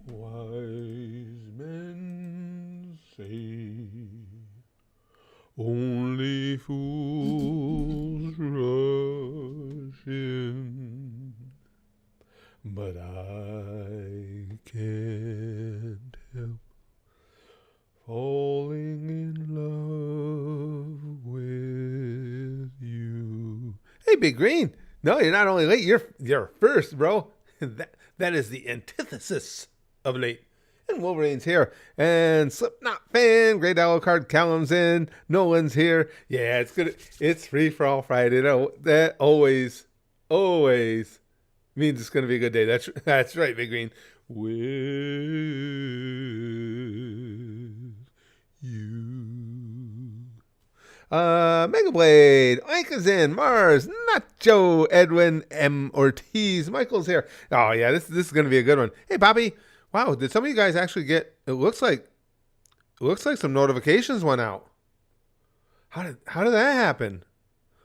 Wise men say only fools rush in, but I can't help falling in love with you. Hey, Big Green. No, you're not only late, you're first, bro. That is the antithesis of late. And Wolverine's here. And Slipknot fan, Great Owl Card, Callum's in, Nolan's here. Yeah, it's good. It's free for all Friday. That always means it's going to be a good day. That's right, Big Green. With you. Mega Blade, Ike is in, Mars, Nacho, Edwin, M. Ortiz, Michael's here. Oh yeah, this is gonna be a good one. Hey Bobby, wow, did some of you guys actually get? It looks like some notifications went out. How did that happen?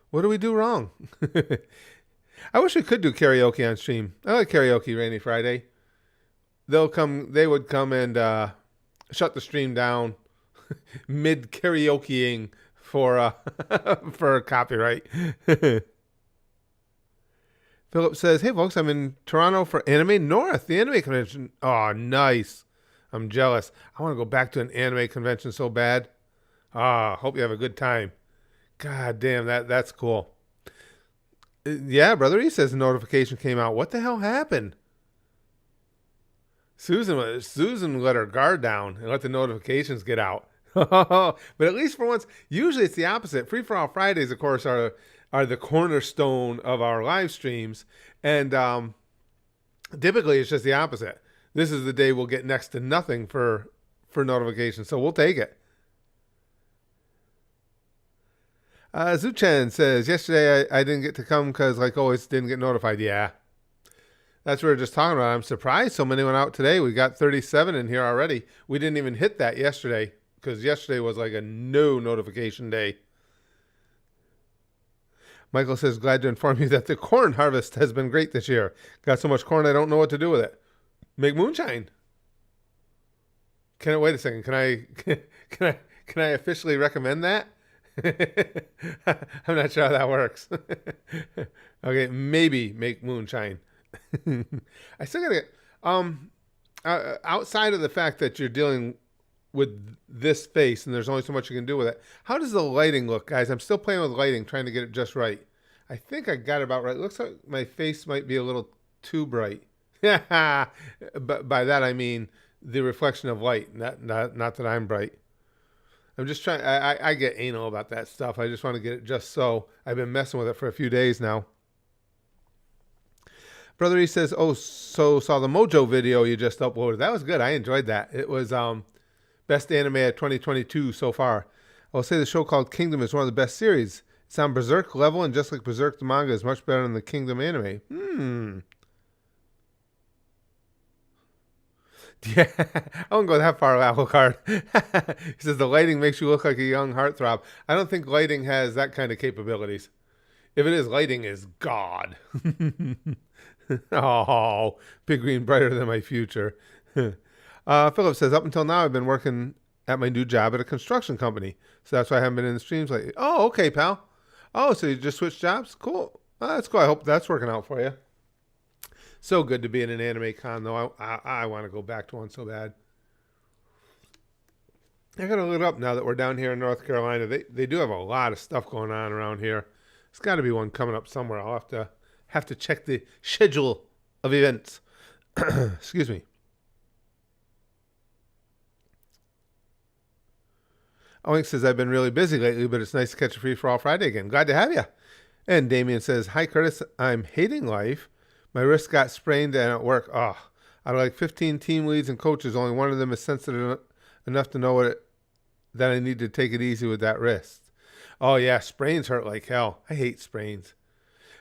What did we do wrong? I wish we could do karaoke on stream. I like karaoke rainy Friday. They would come and shut the stream down mid karaokeing for for copyright. Philip says, "Hey folks, I'm in Toronto for Anime North, the anime convention. Oh, nice. I'm jealous. I want to go back to an anime convention so bad. Ah, hope you have a good time. God damn, that's cool. Yeah, brother, he says the notification came out. What the hell happened? Susan let her guard down and let the notifications get out. But at least for once, usually it's the opposite. Free for all Fridays, of course, are the cornerstone of our live streams, and typically it's just the opposite. This is the day we'll get next to nothing for notifications, so we'll take it. Zuchen says, yesterday I didn't get to come because, like always, didn't get notified. Yeah. That's what we were just talking about. I'm surprised so many went out today. We got 37 in here already. We didn't even hit that yesterday because yesterday was like a no notification day. Michael says, glad to inform you that the corn harvest has been great this year. Got so much corn I don't know what to do with it. Make moonshine. Wait a second? Can I officially recommend that? I'm not sure how that works. Okay, maybe make moonshine. I still gotta get outside of the fact that you're dealing with this face and there's only so much you can do with it. How does the lighting look, guys? I'm still playing with lighting, trying to get it just right. I think I got it about right. It looks like my face might be a little too bright. But by that I mean the reflection of light, not that I'm bright. I'm just trying. I get anal about that stuff. I just want to get it just so. I've been messing with it for a few days now. Brother, he says, oh, so saw the Mojo video you just uploaded. That was good. I enjoyed that. It was best anime of 2022 so far. I'll say the show called Kingdom is one of the best series. It's on Berserk level, and just like Berserk, the manga is much better than the Kingdom anime. Yeah, I won't go that far, Apple Card. He says the lighting makes you look like a young heartthrob. I don't think lighting has that kind of capabilities. If it is, lighting is God. Oh, Big Green brighter than my future. Philip says, up until now, I've been working at my new job at a construction company. So that's why I haven't been in the streams lately. Oh, okay, pal. Oh, so you just switched jobs? Cool. That's cool. I hope that's working out for you. So good to be in an anime con, though. I want to go back to one so bad. I got to look it up now that we're down here in North Carolina. They do have a lot of stuff going on around here. There's got to be one coming up somewhere. I'll have to check the schedule of events. Excuse me. Oink says, I've been really busy lately, but it's nice to catch a free for all Friday again. Glad to have you. And Damien says, hi, Curtis. I'm hating life. My wrist got sprained and at work. Oh, out of like 15 team leads and coaches, only one of them is sensitive enough to know that I need to take it easy with that wrist. Oh, yeah, sprains hurt like hell. I hate sprains.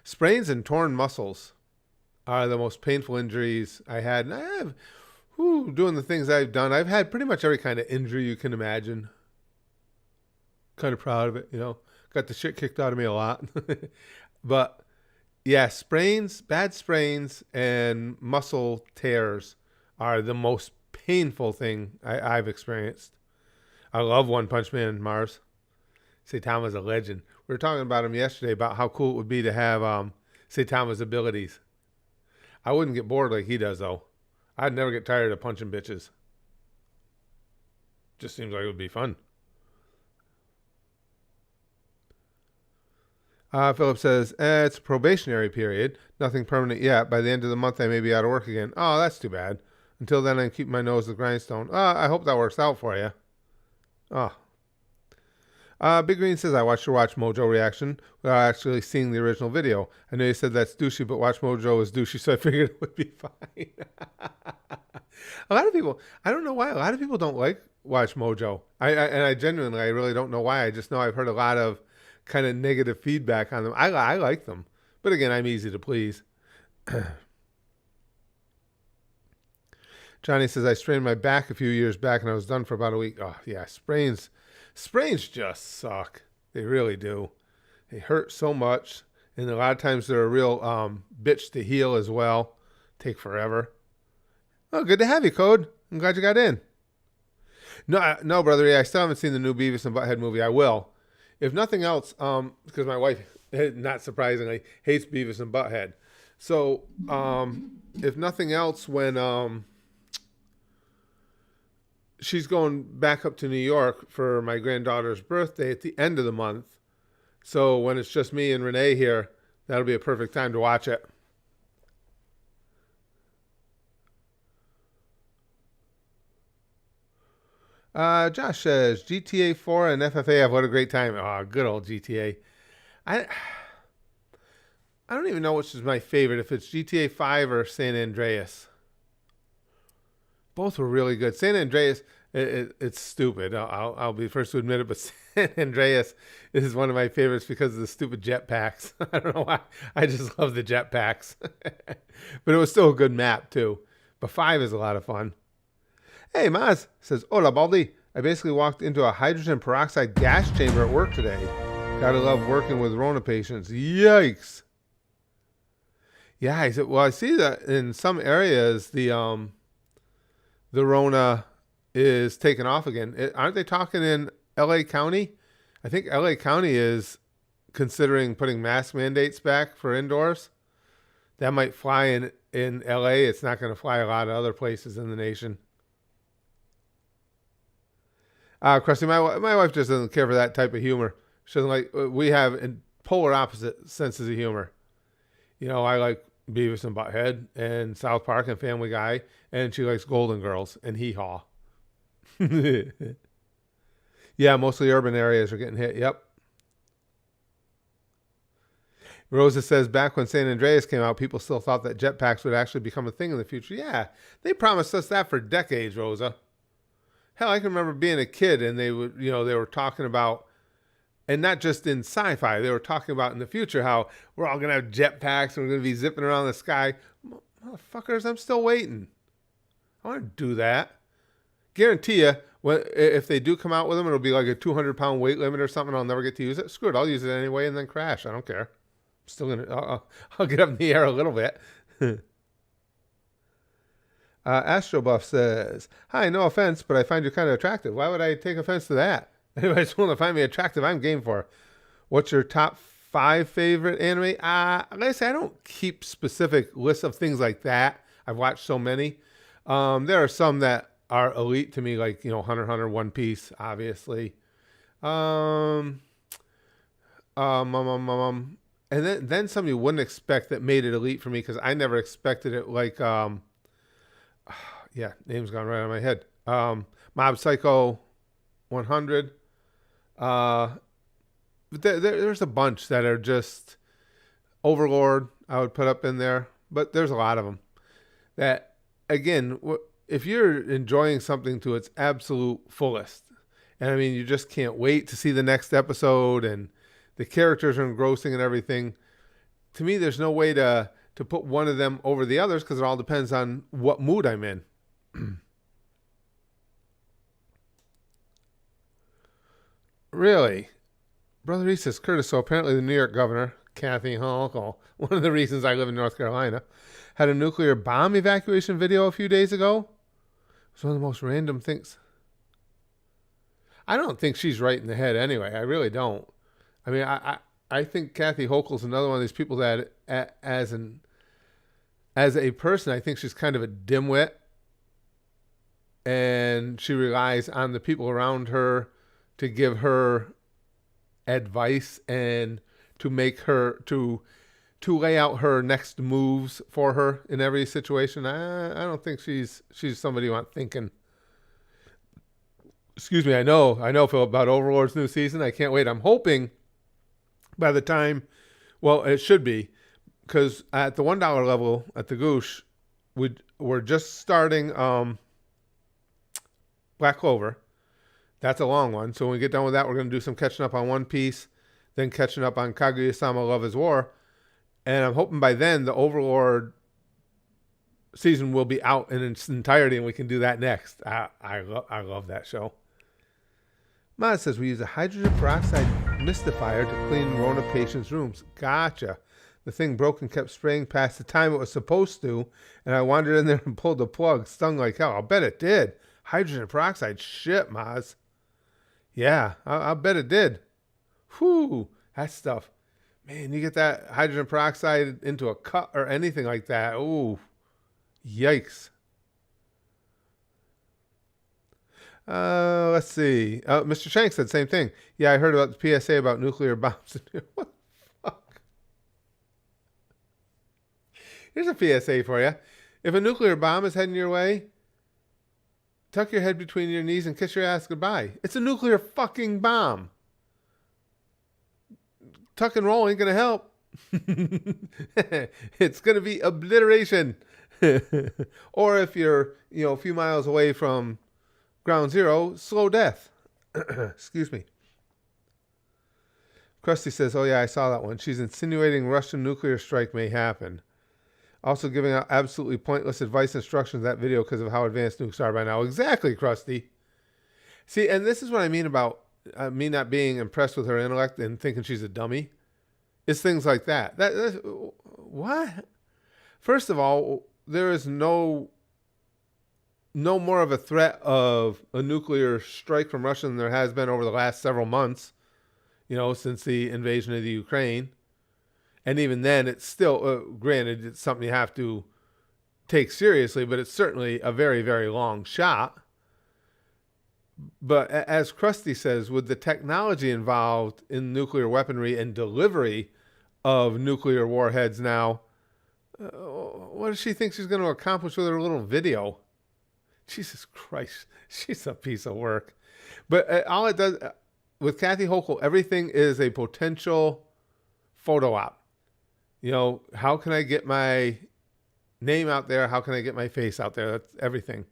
Sprains and torn muscles are the most painful injuries I had. And I have, doing the things I've done, I've had pretty much every kind of injury you can imagine. Kind of proud of it, you know. Got the shit kicked out of me a lot. But Yeah, bad sprains, and muscle tears are the most painful thing I've experienced. I love One Punch Man, Mars. Saitama's a legend. We were talking about him yesterday about how cool it would be to have Saitama's abilities. I wouldn't get bored like he does, though. I'd never get tired of punching bitches. Just seems like it would be fun. Philip says, it's a probationary period. Nothing permanent yet. By the end of the month, I may be out of work again. Oh, that's too bad. Until then, I keep my nose to the grindstone. I hope that works out for you. Oh. Big Green says, I watched your Watch Mojo reaction without actually seeing the original video. I know you said that's douchey, but Watch Mojo is douchey, so I figured it would be fine. A lot of people, I don't know why, a lot of people don't like Watch Mojo. I genuinely, I really don't know why. I just know I've heard a lot of kind of negative feedback on them. I like them. But again, I'm easy to please. Johnny says, I strained my back a few years back and I was done for about a week. Oh, yeah, sprains just suck. They really do. They hurt so much. And a lot of times they're a real bitch to heal as well. Take forever. Oh, good to have you, Code. I'm glad you got in. No, brother. Yeah, I still haven't seen the new Beavis and Butthead movie. I will. If nothing else, because my wife, not surprisingly, hates Beavis and Butthead. So, if nothing else, when she's going back up to New York for my granddaughter's birthday at the end of the month. So when it's just me and Renee here, that'll be a perfect time to watch it. Josh says, GTA 4 and FFA, what a great time. Oh, good old GTA. I don't even know which is my favorite, if it's GTA 5 or San Andreas. Both were really good. San Andreas, it's stupid. I'll be first to admit it, but San Andreas is one of my favorites because of the stupid jetpacks. I don't know why. I just love the jetpacks. But it was still a good map, too. But 5 is a lot of fun. Hey, Maz says, Hola, Baldi. I basically walked into a hydrogen peroxide gas chamber at work today. Gotta love working with Rona patients. Yikes. Yeah, I said, well, I see that in some areas, the Rona is taken off again. Aren't they talking in LA County? I think LA County is considering putting mask mandates back for indoors. That might fly in LA. It's not going to fly a lot of other places in the nation. Krusty, my wife just doesn't care for that type of humor. She doesn't like, we have polar opposite senses of humor. You know, I like Beavis and Butthead and South Park and Family Guy, and she likes Golden Girls and Hee Haw. Yeah, mostly urban areas are getting hit. Yep. Rosa says, back when San Andreas came out, people still thought that jetpacks would actually become a thing in the future. Yeah, they promised us that for decades, Rosa. Hell, I can remember being a kid and they were talking about, and not just in sci-fi, they were talking about in the future how we're all going to have jetpacks and we're going to be zipping around the sky. Motherfuckers, I'm still waiting. I want to do that. Guarantee you, if they do come out with them, it'll be like a 200-pound weight limit or something. I'll never get to use it. Screw it. I'll use it anyway and then crash. I don't care. I'm still going to, I'll get up in the air a little bit. Astrobuff says, hi, no offense, but I find you kind of attractive. Why would I take offense to that? Anybody's willing to find me attractive, I'm game for. What's your top 5 favorite anime? Like I say, I don't keep specific lists of things like that. I've watched so many. There are some that are elite to me, like, Hunter x Hunter, One Piece, obviously. And then some you wouldn't expect that made it elite for me, because I never expected it, like, yeah, name's gone right on my head. Mob Psycho 100. But there's a bunch that are just Overlord, I would put up in there, but there's a lot of them that, again, if you're enjoying something to its absolute fullest, and I mean, you just can't wait to see the next episode, and the characters are engrossing and everything, to me, there's no way to put one of them over the others, because it all depends on what mood I'm in. Really? Brother, he says, Curtis, so apparently the New York governor, Kathy Hochul, one of the reasons I live in North Carolina, had a nuclear bomb evacuation video a few days ago. It's one of the most random things. I don't think she's right in the head anyway. I really don't. I mean, I think Kathy Hochul's another one of these people that, as a person, I think she's kind of a dimwit, and she relies on the people around her to give her advice and to make her to lay out her next moves for her in every situation. I don't think she's somebody you want thinking. Excuse me. I know, Phil, about Overlord's new season. I can't wait. I'm hoping by the time, well, it should be, because at the $1 level at the Goosh, we're just starting Black Clover. That's a long one. So when we get done with that, we're going to do some catching up on One Piece, then catching up on Kaguya-sama Love is War. And I'm hoping by then the Overlord season will be out in its entirety, and we can do that next. I love that show. Maz says we use a hydrogen peroxide mistifier to clean Rona patients' rooms. Gotcha. The thing broke and kept spraying past the time it was supposed to, and I wandered in there and pulled the plug. Stung like hell. I'll bet it did. Hydrogen peroxide. Shit, Maz. Yeah, I'll bet it did. Whew, that stuff. Man, you get that hydrogen peroxide into a cut or anything like that. Ooh, yikes. Let's see. Mr. Shank said the same thing. Yeah, I heard about the PSA about nuclear bombs. What the fuck? Here's a PSA for you. If a nuclear bomb is heading your way, tuck your head between your knees and kiss your ass goodbye. It's a nuclear fucking bomb. Tuck and roll ain't going to help. It's going to be obliteration. Or if you're, a few miles away from ground zero, slow death. Excuse me. Krusty says, oh yeah, I saw that one. She's insinuating Russian nuclear strike may happen. Also giving out absolutely pointless advice and instructions in that video because of how advanced nukes are by now. Exactly, Krusty. See, and this is what I mean about me not being impressed with her intellect and thinking she's a dummy. It's things like that. What? First of all, there is no more of a threat of a nuclear strike from Russia than there has been over the last several months, since the invasion of the Ukraine. And even then, it's still, granted, it's something you have to take seriously, but it's certainly a very, very long shot. But as Krusty says, with the technology involved in nuclear weaponry and delivery of nuclear warheads now, what does she think she's going to accomplish with her little video? Jesus Christ, she's a piece of work. But all it does, with Kathy Hochul, everything is a potential photo op. How can I get my name out there? How can I get my face out there? That's everything.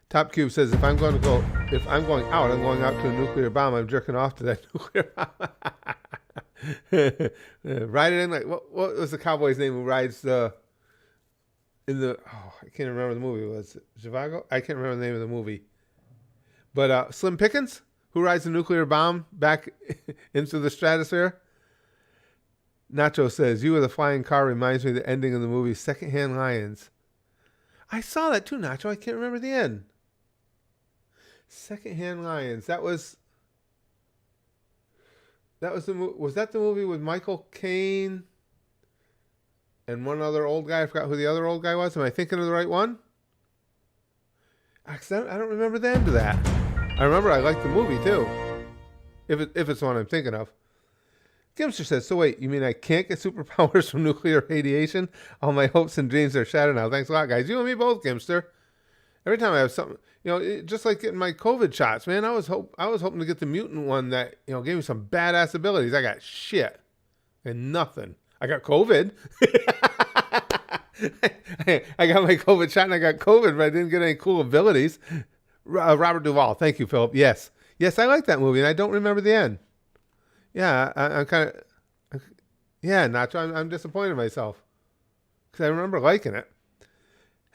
Top Cube says, if I'm going out, I'm going out to a nuclear bomb. I'm jerking off to that nuclear bomb. Ride it in like, what was the cowboy's name who rides I can't remember the movie. Was it Zhivago? I can't remember the name of the movie. But Slim Pickens, who rides a nuclear bomb back into the stratosphere. Nacho says, you with a flying car reminds me of the ending of the movie Secondhand Lions. I saw that too, Nacho. I can't remember the end. Secondhand Lions. Was that the movie with Michael Caine and one other old guy? I forgot who the other old guy was. Am I thinking of the right one? I don't remember the end of that. I remember I liked the movie too. If it's the one I'm thinking of. Gimster says, so wait, you mean I can't get superpowers from nuclear radiation? All my hopes and dreams are shattered now. Thanks a lot, guys. You and me both, Gimster. Every time I have something, just like getting my COVID shots, man, I was hoping to get the mutant one that, gave me some badass abilities. I got shit and nothing. I got COVID. I got my COVID shot and I got COVID, but I didn't get any cool abilities. Robert Duvall. Thank you, Philip. Yes, I like that movie, and I don't remember the end. Yeah, I'm kind of... Yeah, Nacho, I'm disappointed in myself. Because I remember liking it.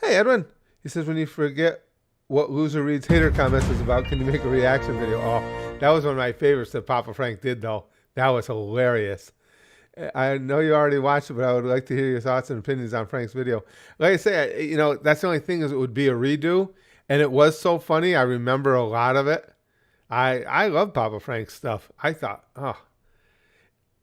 Hey, Edwin. He says, when you forget what Loser Reads Hater Comments is about, can you make a reaction video? Oh, That was one of my favorites that Papa Frank did, though. That was hilarious. I know you already watched it, but I would like to hear your thoughts and opinions on Frank's video. Like I say, that's the only thing is it would be a redo, and it was so funny. I remember a lot of it. I love Papa Frank's stuff. I thought,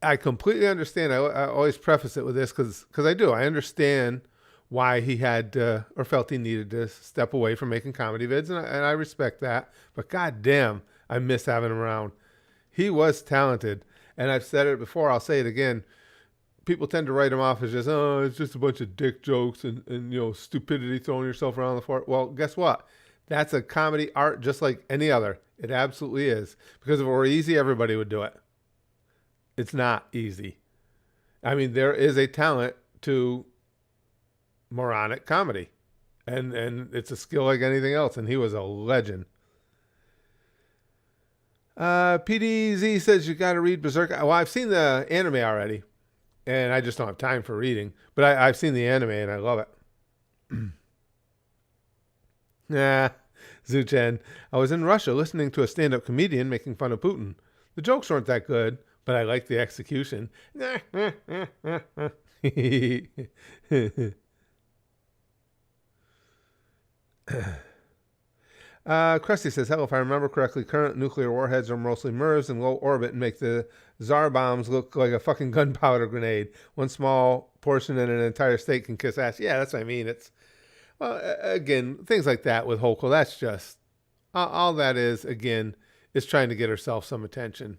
I completely understand. I always preface it with this because I do. I understand why he had or felt he needed to step away from making comedy vids, and I respect that. But goddamn, I miss having him around. He was talented, and I've said it before. I'll say it again. People tend to write him off as just, it's just a bunch of dick jokes and stupidity, throwing yourself around the floor. Well, guess what? That's a comedy art just like any other. It absolutely is. Because if it were easy, everybody would do it. It's not easy. I mean, there is a talent to moronic comedy, and it's a skill like anything else, and he was a legend. PDZ says you got to read Berserk. Well, I've seen the anime already, and I just don't have time for reading, but I've seen the anime, and I love it. Nah, Zuchen. I was in Russia listening to a stand-up comedian making fun of Putin. The jokes weren't that good, but I liked the execution. Krusty says, hello, if I remember correctly, current nuclear warheads are mostly MIRVs in low orbit and make the Tsar bombs look like a fucking gunpowder grenade. One small portion in an entire state can kiss ass. Yeah, that's what I mean. It's, well, again, things like that with Hochul, that's just, all that is, again, is trying to get herself some attention.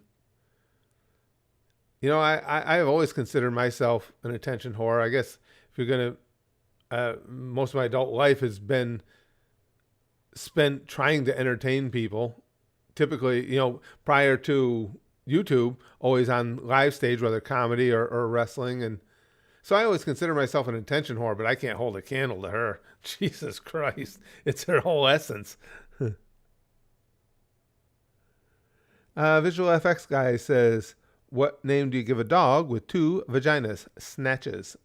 I have always considered myself an attention whore. I guess if you're going to, most of my adult life has been spent trying to entertain people. Typically, prior to YouTube, always on live stage, whether comedy or wrestling. And so I always consider myself an attention whore, but I can't hold a candle to her. Jesus Christ. It's her whole essence. Visual FX guy says, what name do you give a dog with 2 vaginas? Snatches.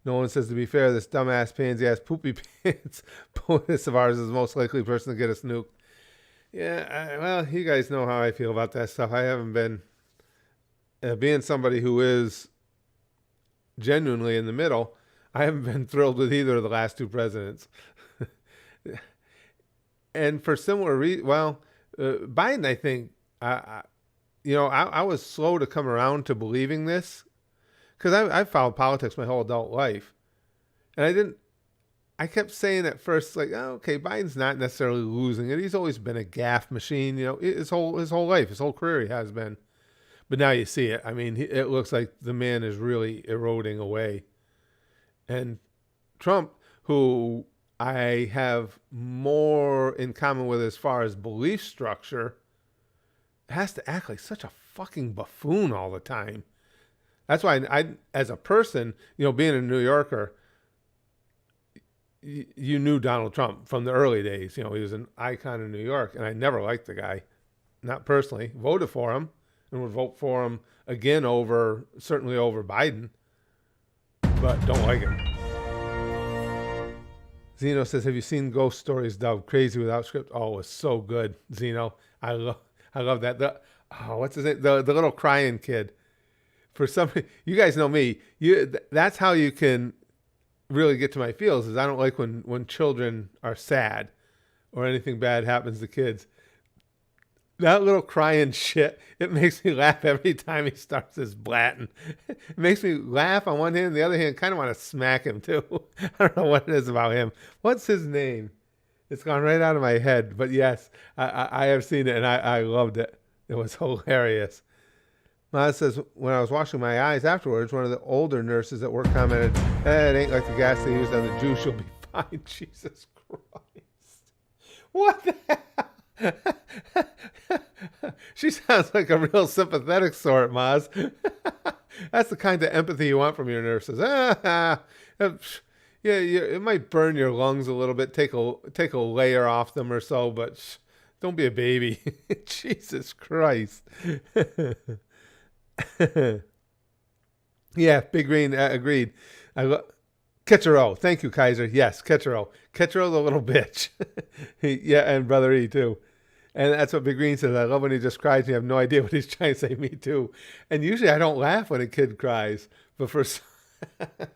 Nolan says, to be fair, this dumbass pansy-ass poopy pants bonus of ours is the most likely person to get us nuked. Yeah, well, you guys know how I feel about that stuff. I haven't been, being somebody who is genuinely in the middle, I haven't been thrilled with either of the last 2 presidents. And for similar reasons, Biden, I think, I was slow to come around to believing this. Because I've followed politics my whole adult life. And I kept saying at first, like, oh, okay, Biden's not necessarily losing it. He's always been a gaffe machine, his whole life, his whole career he has been. But now you see it. I mean, it looks like the man is really eroding away. And Trump, who I have more in common with as far as belief structure, has to act like such a fucking buffoon all the time. That's why I as a person, being a New Yorker, you knew Donald Trump from the early days. He was an icon in New York, and I never liked the guy, not personally. Voted for him, and would vote for him again certainly over Biden, but don't like him. Zeno says, have you seen Ghost Stories dubbed Crazy Without Script? Oh, it's so good, Zeno. I love that. What's his name? The little crying kid. For somebody, you guys know me. That's how you can really get to my feels. Is I don't like when children are sad or anything bad happens to kids. That little crying shit, it makes me laugh every time he starts his blatting. It makes me laugh on one hand, and the other hand, kind of want to smack him too. I don't know what it is about him. What's his name? It's gone right out of my head. But yes, I have seen it, and I loved it. It was hilarious. Maz says, when I was washing my eyes afterwards, one of the older nurses at work commented, it ain't like the gas they used on the Jew. She'll be fine. Jesus Christ. What the hell? She sounds like a real sympathetic sort, Maz. That's the kind of empathy you want from your nurses. Yeah, it might burn your lungs a little bit, take a layer off them or so, but don't be a baby. Jesus Christ. Yeah, Big Green agreed. Ketchero. Thank you, Kaiser. Yes, Ketchero. Ketchero the little bitch. Yeah, and Brother E, too. And that's what Big Green says. I love when he just cries and you have no idea what he's trying to say. Me, too. And usually I don't laugh when a kid cries. But for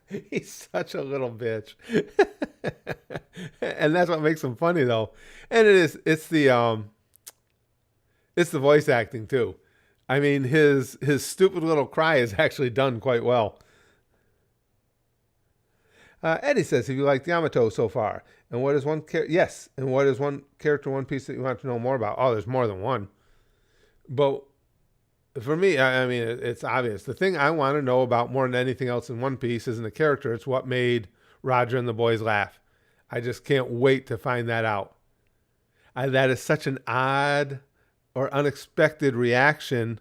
he's such a little bitch. And that's what makes him funny, though. And it's the voice acting, too. I mean, his stupid little cry is actually done quite well. Eddie says, have you liked Yamato so far? And what is one character? Yes. And what is one character, One Piece that you want to know more about? Oh, there's more than one. But for me, I mean, it's obvious. The thing I want to know about more than anything else in One Piece isn't the character. It's what made Roger and the boys laugh. I just can't wait to find that out. That is such an odd or unexpected reaction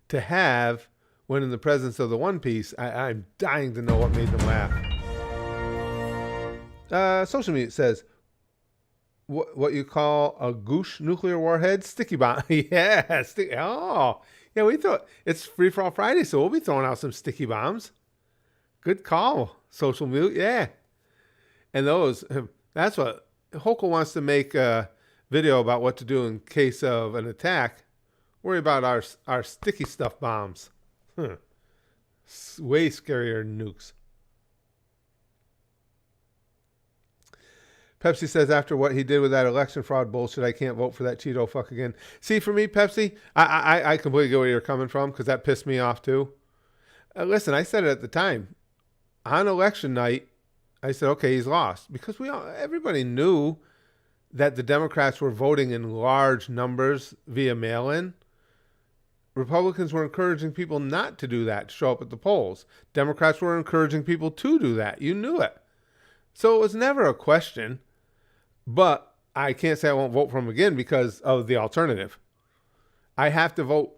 to have when in the presence of the One Piece. I'm dying to know what made them laugh. Social media says, what you call a goosh nuclear warhead? Sticky bomb. Yeah. Yeah, we thought it's Free For All Friday, so we'll be throwing out some sticky bombs. Good call, Social Mute. Yeah. And that's what Hokel wants to make a video about what to do in case of an attack. Worry about our sticky stuff bombs. Way scarier than nukes. Pepsi says, after what he did with that election fraud bullshit, I can't vote for that Cheeto fuck again. See, for me, Pepsi, I completely get where you're coming from because that pissed me off too. Listen, I said it at the time. On election night, I said, okay, he's lost. Because everybody knew that the Democrats were voting in large numbers via mail-in. Republicans were encouraging people not to do that, to show up at the polls. Democrats were encouraging people to do that. You knew it. So it was never a question. But I can't say I won't vote for him again because of the alternative. I have to vote.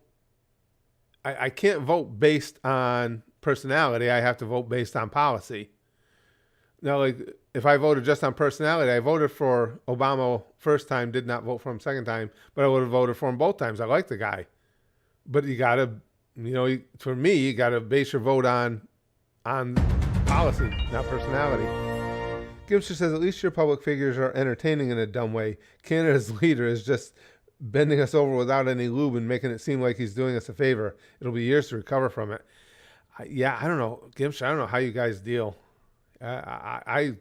I can't vote based on personality. I have to vote based on policy. Now, like, if I voted just on personality, I voted for Obama first time, did not vote for him second time, but I would have voted for him both times. I like the guy. But you got to, for me, you got to base your vote on policy, not personality. Gibson says, at least your public figures are entertaining in a dumb way. Canada's leader is just bending us over without any lube and making it seem like he's doing us a favor. It'll be years to recover from it. I don't know, Gibson, I don't know how you guys deal. I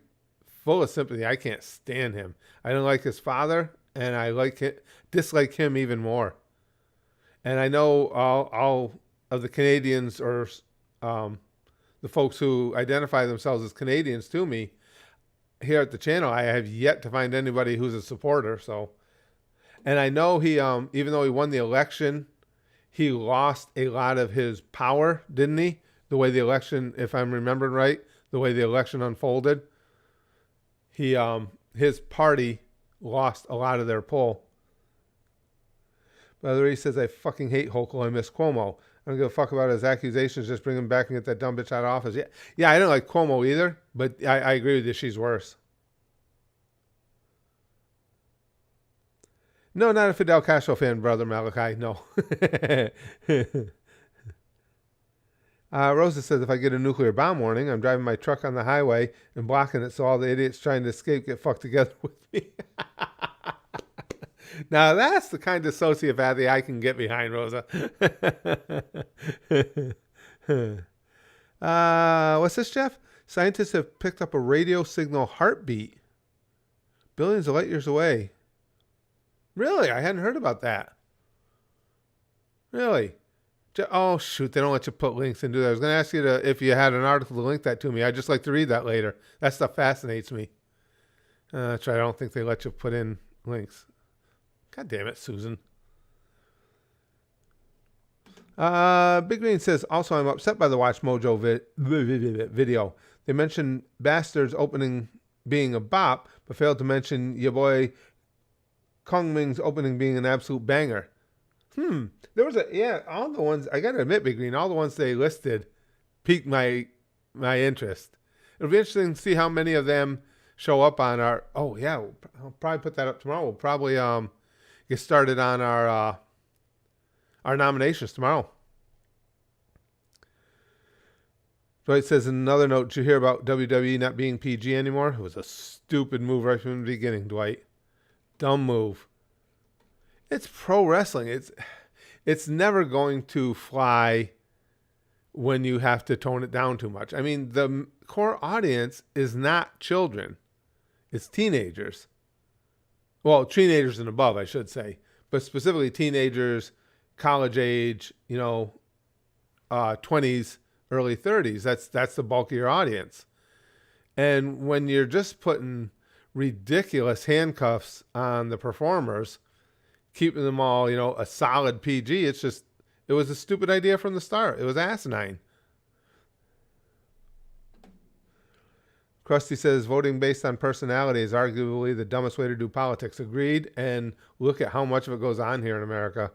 full of sympathy. I can't stand him. I don't like his father, and I dislike him even more. And I know all of the Canadians or the folks who identify themselves as Canadians to me, here at the channel, I have yet to find anybody who's a supporter. So, and I know he, even though he won the election, he lost a lot of his power, didn't he? The way the election, if I'm remembering right, the way the election unfolded, his party lost a lot of their pull. By the way, he says, I fucking hate Hochul. I miss Cuomo. I don't give a fuck about his accusations. Just bring him back and get that dumb bitch out of office. Yeah, I don't like Cuomo either, but I agree with you. She's worse. No, not a Fidel Castro fan, brother Malachi. No. Rosa says, if I get a nuclear bomb warning, I'm driving my truck on the highway and blocking it so all the idiots trying to escape get fucked together with me. Now, that's the kind of sociopathy I can get behind, Rosa. What's this, Jeff? Scientists have picked up a radio signal heartbeat billions of light years away. Really? I hadn't heard about that. Really? Oh, shoot. They don't let you put links and do that. I was going to ask you if you had an article to link that to me. I'd just like to read that later. That stuff fascinates me. That's right. I don't think they let you put in links. God damn it, Susan. Big Green says, also, I'm upset by the Watch Mojo video. They mentioned Bastard's opening being a bop, but failed to mention your boy Kong Ming's opening being an absolute banger. There was all the ones, I gotta admit, Big Green, all the ones they listed piqued my interest. It'll be interesting to see how many of them show up on our, I'll probably put that up tomorrow. We'll probably get started on our nominations tomorrow. Dwight says, in another note, did you hear about WWE not being PG anymore? It was a stupid move right from the beginning, Dwight. Dumb move. It's pro wrestling. It's never going to fly when you have to tone it down too much. I mean, the core audience is not children. It's teenagers. Well, teenagers and above, I should say. But specifically teenagers, college age, 20s, early 30s. That's the bulk of your audience. And when you're just putting ridiculous handcuffs on the performers, keeping them all, a solid PG, it was a stupid idea from the start. It was asinine. Krusty says voting based on personality is arguably the dumbest way to do politics. Agreed. And look at how much of it goes on here in America.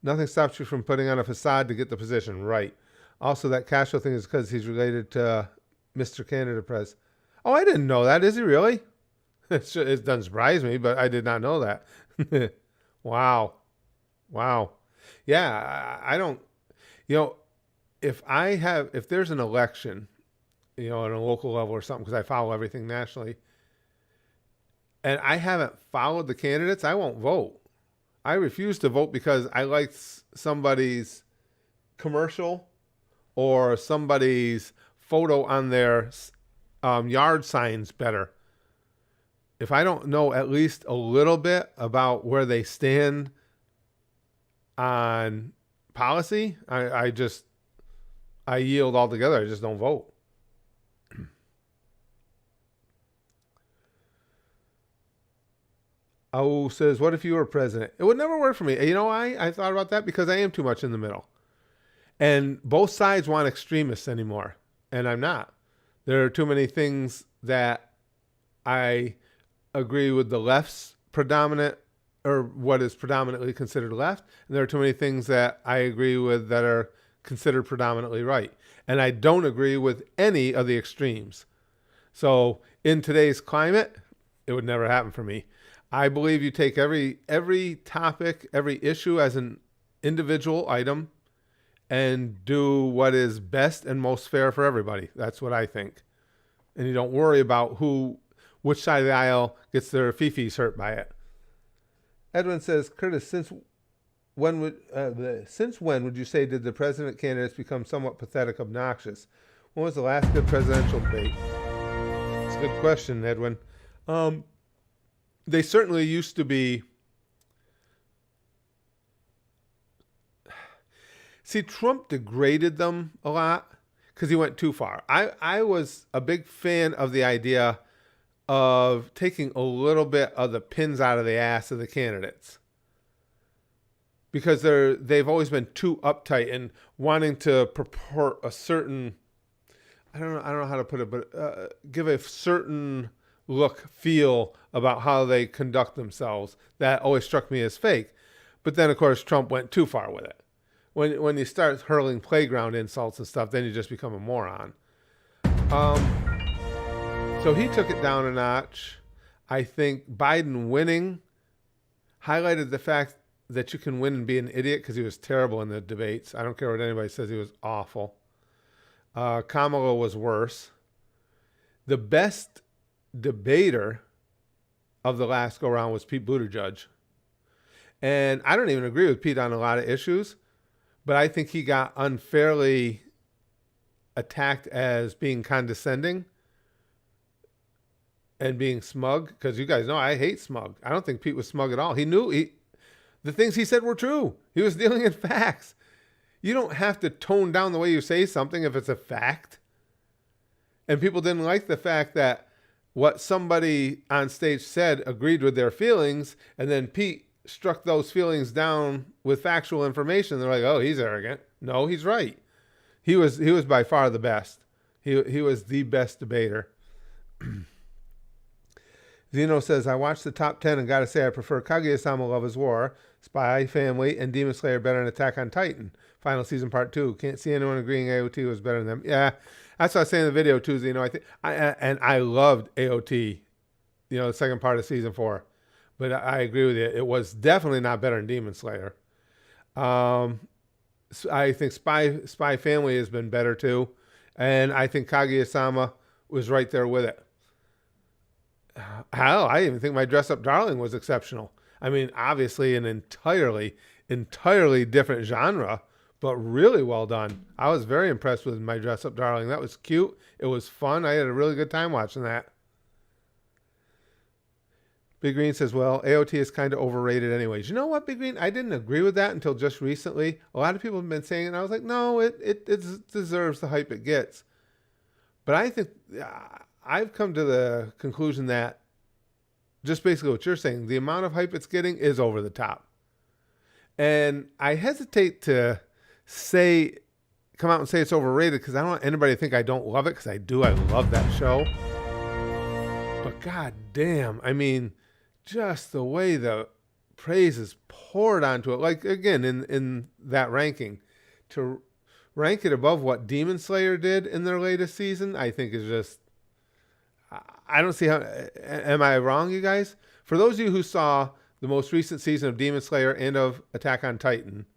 Nothing stops you from putting on a facade to get the position. Right. Also, that Castro thing is because he's related to Mr. Canada Press. Oh, I didn't know that. Is he really? It doesn't surprise me, but I did not know that. Wow. Yeah, I don't, if there's an election, at a local level or something, because I follow everything nationally, and I haven't followed the candidates, I won't vote. I refuse to vote because I like somebody's commercial or somebody's photo on their yard signs better. If I don't know at least a little bit about where they stand on policy, I yield altogether. I just don't vote. Oh, says, what if you were president? It would never work for me. I thought about that because I am too much in the middle. And both sides want extremists anymore. And I'm not. There are too many things that I agree with the left's predominant, or what is predominantly considered left. And there are too many things that I agree with that are considered predominantly right. And I don't agree with any of the extremes. So in today's climate, it would never happen for me. I believe you take every topic, every issue as an individual item and do what is best and most fair for everybody. That's what I think. And you don't worry about which side of the aisle gets their fifis hurt by it. Edwin says, Curtis, since when would you say did the president candidates become somewhat pathetic, obnoxious? When was the last good presidential debate? It's a good question, Edwin. They certainly used to be. See, Trump degraded them a lot because he went too far. I was a big fan of the idea of taking a little bit of the pins out of the ass of the candidates, because they've always been too uptight and wanting to purport a certain, I don't know how to put it, but give a certain feel about how they conduct themselves. That always struck me as fake. But then, of course, Trump went too far with it. When you start hurling playground insults and stuff, then you just become a moron. So he took it down a notch. I think Biden winning highlighted the fact that you can win and be an idiot, because he was terrible in the debates. I don't care what anybody says. He was awful. Kamala was worse. The best debater of the last go round was Pete Buttigieg. And I don't even agree with Pete on a lot of issues, but I think he got unfairly attacked as being condescending and being smug, because you guys know I hate smug. I don't think Pete was smug at all. He knew the things he said were true. He was dealing in facts. You don't have to tone down the way you say something if it's a fact. And people didn't like the fact that what somebody on stage said agreed with their feelings, and then Pete struck those feelings down with factual information. They're like, oh, he's arrogant. No, he's right. He was by far the best. He was the best debater. Zeno says, I watched the top 10 and gotta say I prefer Kaguya-sama Love is War, Spy Family, and Demon Slayer better than Attack on Titan. Final season part 2. Can't see anyone agreeing AOT was better than them. Yeah, that's what I was saying in the video too, Zeno. I loved AOT, the second part of season 4. But I agree with you. It was definitely not better than Demon Slayer. I think Spy Family has been better too. And I think Kaguya-sama was right there with it. Hell, I even think my Dress Up Darling was exceptional. I mean, obviously an entirely different genre, but really well done. I was very impressed with my Dress Up Darling. That was cute. It was fun. I had a really good time watching that. Big Green says, well, AOT is kind of overrated anyways. You know what, Big Green? I didn't agree with that until just recently. A lot of people have been saying it, and I was like, no, it deserves the hype it gets. But I think I've come to the conclusion that just basically what you're saying, the amount of hype it's getting is over the top. And I hesitate to come out and say it's overrated because I don't want anybody to think I don't love it, because I do. I love that show. But god damn, I mean, just the way the praise is poured onto it, like again in that ranking, to rank it above what Demon Slayer did in their latest season, I think is just, I don't see how. Am I wrong, you guys? For those of you who saw the most recent season of Demon Slayer and of Attack on Titan,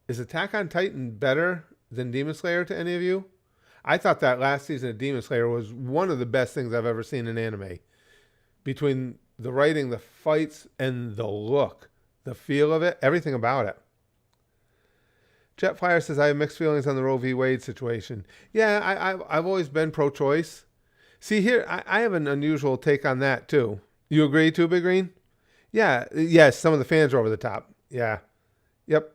is Attack on Titan better than Demon Slayer to any of you? I thought that last season of Demon Slayer was one of the best things I've ever seen in anime. Between the writing, the fights, and the look, the feel of it, everything about it. Jetflyer says, I have mixed feelings on the Roe v. Wade situation. Yeah, I've always been pro-choice. See, here, I have an unusual take on that, too. You agree, too, Big Green? Yeah, yes, some of the fans are over the top. Yeah. Yep.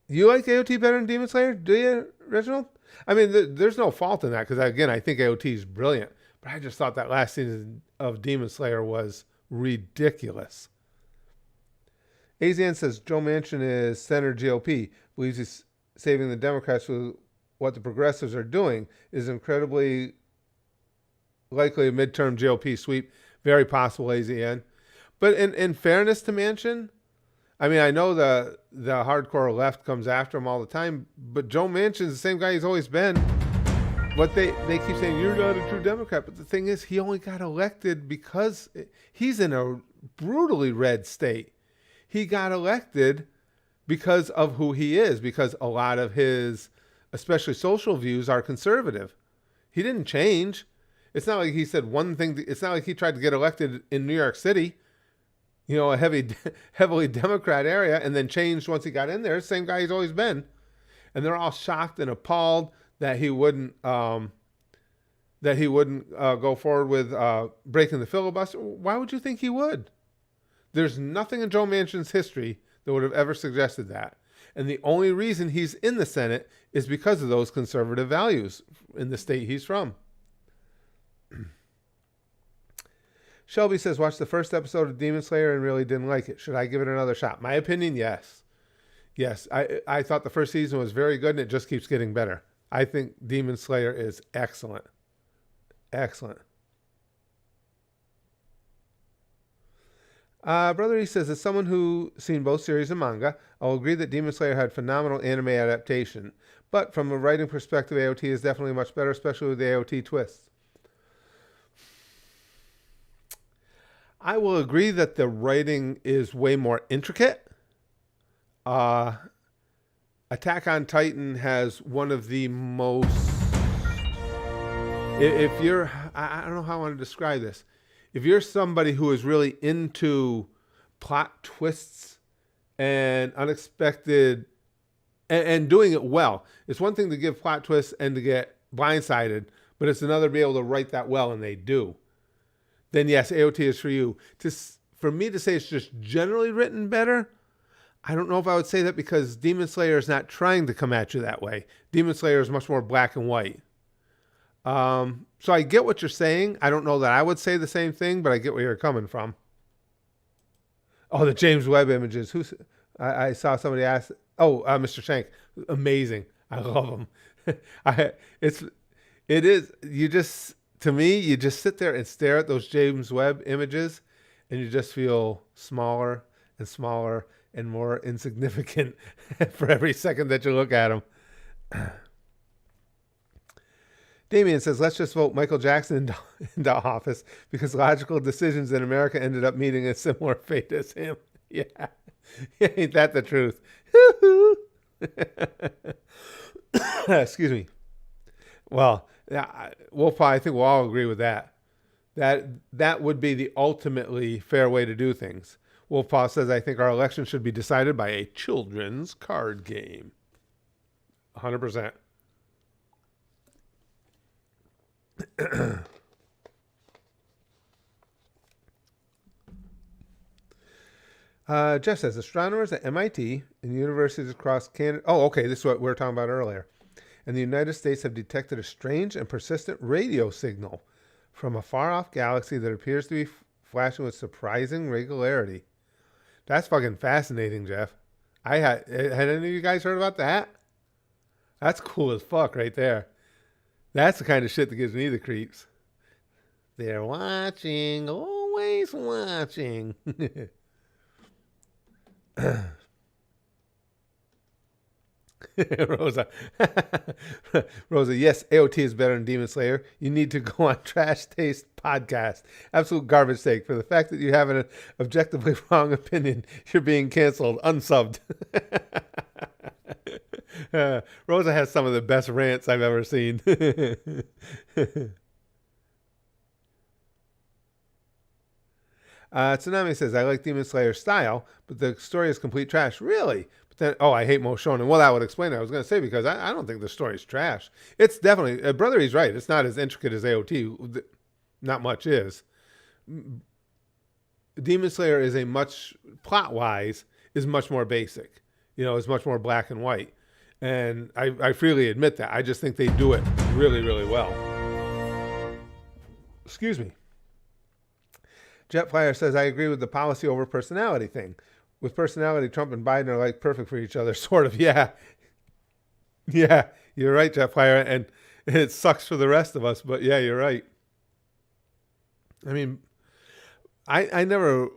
You like AOT better than Demon Slayer? Do you, Reginald? I mean, there's no fault in that, because, again, I think AOT is brilliant. But I just thought that last season of Demon Slayer was ridiculous. Azian says, Joe Manchin is center GOP, believes he's saving the Democrats with what the progressives are doing, is incredibly likely a midterm GOP sweep. Very possible, Azian. But in fairness to Manchin, I mean, I know the hardcore left comes after him all the time, but Joe Manchin's the same guy he's always been. But they keep saying, you're not a true Democrat. But the thing is, he only got elected because he's in a brutally red state. He got elected because of who he is, because a lot of his, especially social views, are conservative. He didn't change. It's not like he said one thing. It's not like he tried to get elected in New York City, you know, a heavily Democrat area, and then changed once he got in there. Same guy he's always been. And they're all shocked and appalled that he wouldn't go forward with breaking the filibuster. Why would you think he would? There's nothing in Joe Manchin's history that would have ever suggested that. And the only reason he's in the Senate is because of those conservative values in the state he's from. Shelby says, watch the first episode of Demon Slayer and really didn't like it. Should I give it another shot? My opinion, yes. Yes, I thought the first season was very good and it just keeps getting better. I think Demon Slayer is excellent. Excellent. Brother E says, as someone who's seen both series and manga, I'll agree that Demon Slayer had phenomenal anime adaptation. But from a writing perspective, AOT is definitely much better, especially with the AOT twists. I will agree that the writing is way more intricate. Attack on Titan has one of the most, if you're, I don't know how I want to describe this. If you're somebody who is really into plot twists and unexpected and doing it well, it's one thing to give plot twists and to get blindsided, but it's another to be able to write that well, and they do. Then yes, AOT is for you. For me to say it's just generally written better, I don't know if I would say that, because Demon Slayer is not trying to come at you that way. Demon Slayer is much more black and white. So I get what you're saying. I don't know that I would say the same thing, but I get where you're coming from. Oh, the James Webb images. I saw somebody ask. Oh, Mr. Shank. Amazing. I love him. It is. To me, you just sit there and stare at those James Webb images, and you just feel smaller and smaller and more insignificant for every second that you look at them. Damien says, let's just vote Michael Jackson into office because logical decisions in America ended up meeting a similar fate as him. Yeah. Ain't that the truth? Excuse me. Well, yeah, I think we'll all agree with that. That would be the ultimately fair way to do things. Wolfpaw says, I think our election should be decided by a children's card game. 100%. Jeff says, astronomers at MIT and universities across Canada. Oh, okay, this is what we were talking about earlier. And the United States have detected a strange and persistent radio signal from a far-off galaxy that appears to be flashing with surprising regularity. That's fucking fascinating, Jeff. Had any of you guys heard about that? That's cool as fuck right there. That's the kind of shit that gives me the creeps. They're watching, always watching. Rosa. Rosa, yes, AOT is better than Demon Slayer. You need to go on Trash Taste Podcast. Absolute garbage take. For the fact that you have an objectively wrong opinion, you're being canceled, unsubbed. Rosa has some of the best rants I've ever seen. Tsunami says, I like Demon Slayer's style, but the story is complete trash. Really? But then, I hate Mo Shonen. Well, that would explain it. I was going to say, because I don't think the story's trash. It's definitely, Brother, he's right. It's not as intricate as AOT. Not much is. Demon Slayer is plot-wise, is much more basic. Is much more black and white. And I freely admit that. I just think they do it really, really well. Excuse me. Jetflyer says, I agree with the policy over personality thing. With personality, Trump and Biden are like perfect for each other, sort of. Yeah. Yeah, you're right, Jetflyer. And it sucks for the rest of us, but yeah, you're right. I mean, I never,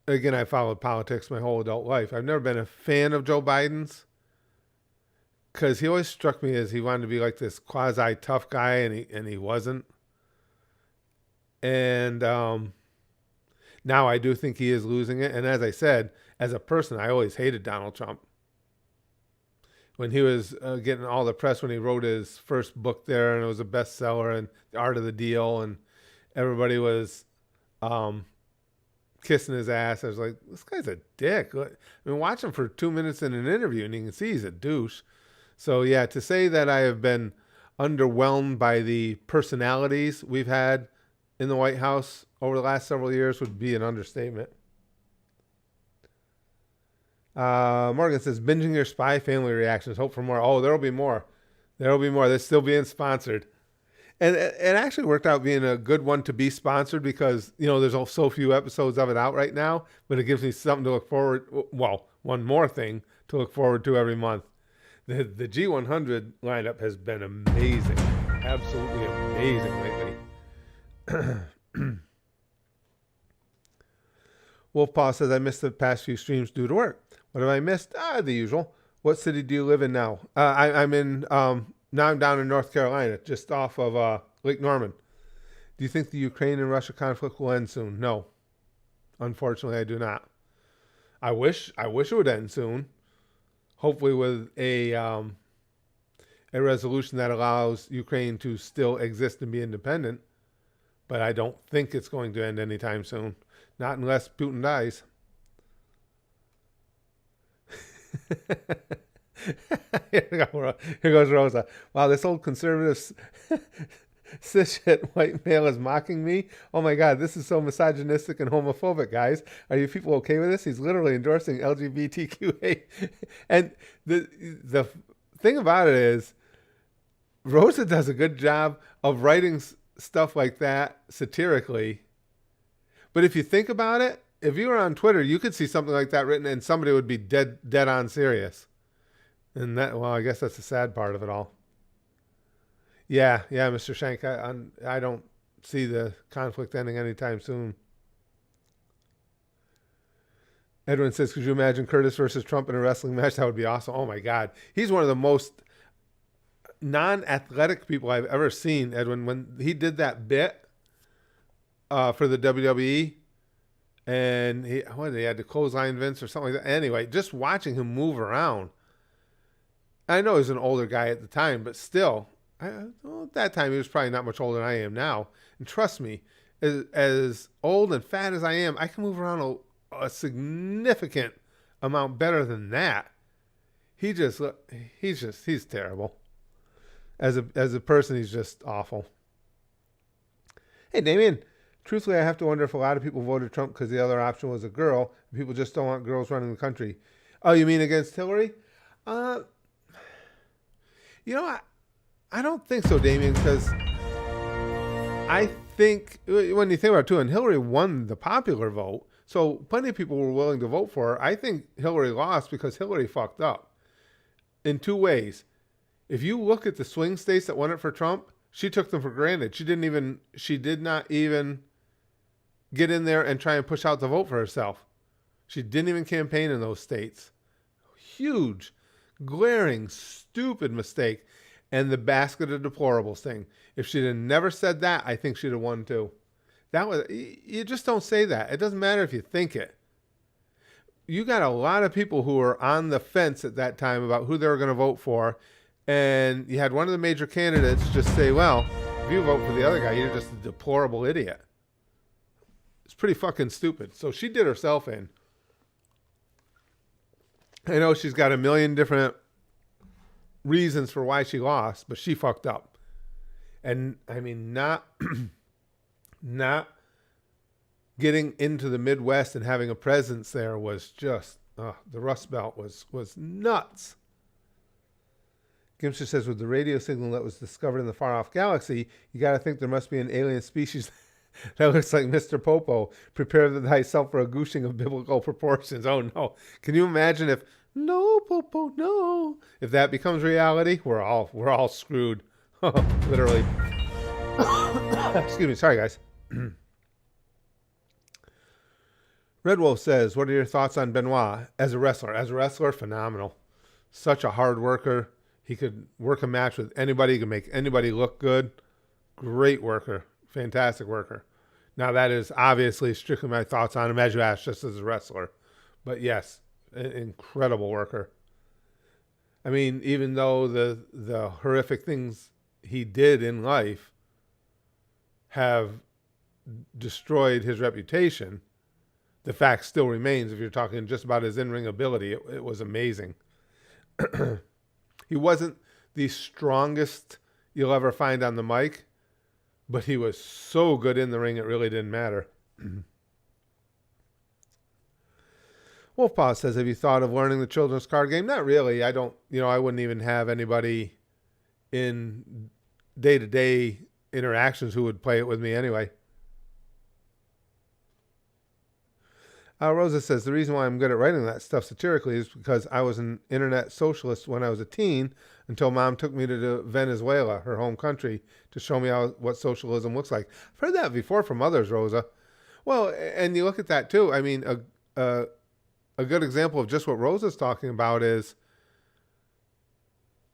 again, I followed politics my whole adult life. I've never been a fan of Joe Biden's because he always struck me as he wanted to be like this quasi tough guy, and he wasn't. And now I do think he is losing it. And as I said, as a person, I always hated Donald Trump. When he was getting all the press when he wrote his first book there, and it was a bestseller, and The Art of the Deal, and everybody was kissing his ass. I was like, this guy's a dick. I mean, watch him for 2 minutes in an interview, and you can see he's a douche. So, yeah, to say that I have been underwhelmed by the personalities we've had in the White House over the last several years would be an understatement. Morgan says, binging your Spy Family reactions. Hope for more. Oh, there'll be more. There'll be more. They're still being sponsored. And it actually worked out being a good one to be sponsored because, there's so few episodes of it out right now, but it gives me something to look forward. Well, one more thing to look forward to every month. The G100 lineup has been amazing. Absolutely amazing lately. Wolfpaw says, I missed the past few streams due to work. What have I missed? The usual. What city do you live in now? I'm in, now I'm down in North Carolina, just off of Lake Norman. Do you think the Ukraine and Russia conflict will end soon? No. Unfortunately, I do not. I wish it would end soon. Hopefully with a resolution that allows Ukraine to still exist and be independent. But I don't think it's going to end anytime soon. Not unless Putin dies. Here goes Rosa. Wow, this old conservative cishet white male is mocking me. Oh my God, this is so misogynistic and homophobic, guys. Are you people okay with this? He's literally endorsing LGBTQA. And the thing about it is, Rosa does a good job of writing stuff like that satirically. But if you think about it, if you were on Twitter, you could see something like that written and somebody would be dead on serious. And I guess that's the sad part of it all. Yeah, Mr. Shank, I don't see the conflict ending anytime soon. Edwin says, could you imagine Curtis versus Trump in a wrestling match? That would be awesome. Oh my God. He's one of the most non-athletic people I've ever seen, Edwin. When he did that bit for the WWE, and he had to clothesline Vince or something like that. Anyway, just watching him move around, I know he was an older guy at the time, but still, at that time he was probably not much older than I am now. And trust me, as old and fat as I am, I can move around a significant amount better than that. He's terrible. As a person, he's just awful. Hey, Damien. Truthfully, I have to wonder if a lot of people voted Trump because the other option was a girl. People just don't want girls running the country. Oh, you mean against Hillary? Uh, I don't think so, Damien, because I think, when you think about it too, and Hillary won the popular vote, so plenty of people were willing to vote for her. I think Hillary lost because Hillary fucked up in two ways. If you look at the swing states that won it for Trump, she took them for granted. She did not even get in there and try and push out the vote for herself. She didn't even campaign in those states. Huge, glaring, stupid mistake. And the basket of deplorables thing. If she'd have never said that, I think she'd have won too. You just don't say that. It doesn't matter if you think it. You got a lot of people who were on the fence at that time about who they were going to vote for. And you had one of the major candidates just say, well, if you vote for the other guy, you're just a deplorable idiot. It's pretty fucking stupid. So she did herself in. I know she's got a million different reasons for why she lost, but she fucked up. And I mean, not getting into the Midwest and having a presence there was just, the Rust Belt was nuts. Gimster says, with the radio signal that was discovered in the far-off galaxy, you got to think there must be an alien species that looks like Mr. Popo. Prepare thyself for a gooshing of biblical proportions. Oh, no. Can you imagine if, no, Popo, no. If that becomes reality, we're all screwed. Literally. Excuse me. Sorry, guys. Red Wolf says, what are your thoughts on Benoit as a wrestler? As a wrestler, phenomenal. Such a hard worker. He could work a match with anybody. He could make anybody look good. Great worker. Fantastic worker. Now, that is obviously strictly my thoughts on him, as you asked, just as a wrestler. But yes, an incredible worker. I mean, even though the horrific things he did in life have destroyed his reputation, the fact still remains, if you're talking just about his in-ring ability, it was amazing. He wasn't the strongest you'll ever find on the mic, but he was so good in the ring, it really didn't matter. Wolfpaw says, have you thought of learning the children's card game? Not really. I wouldn't even have anybody in day-to-day interactions who would play it with me anyway. Rosa says, the reason why I'm good at writing that stuff satirically is because I was an internet socialist when I was a teen until Mom took me to Venezuela, her home country, to show me what socialism looks like. I've heard that before from others, Rosa. Well, and you look at that too. I mean, a good example of just what Rosa's talking about is,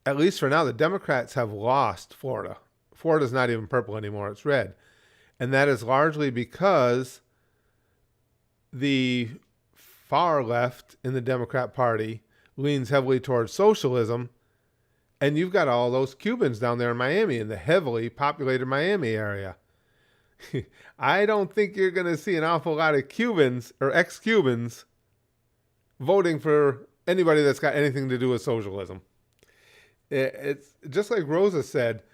at least for now, the Democrats have lost Florida. Florida's not even purple anymore. It's red. And that is largely because the far left in the Democrat Party leans heavily towards socialism, and you've got all those Cubans down there in Miami, in the heavily populated Miami area. I don't think you're going to see an awful lot of Cubans or ex-Cubans voting for anybody that's got anything to do with socialism. It's just like Rosa said,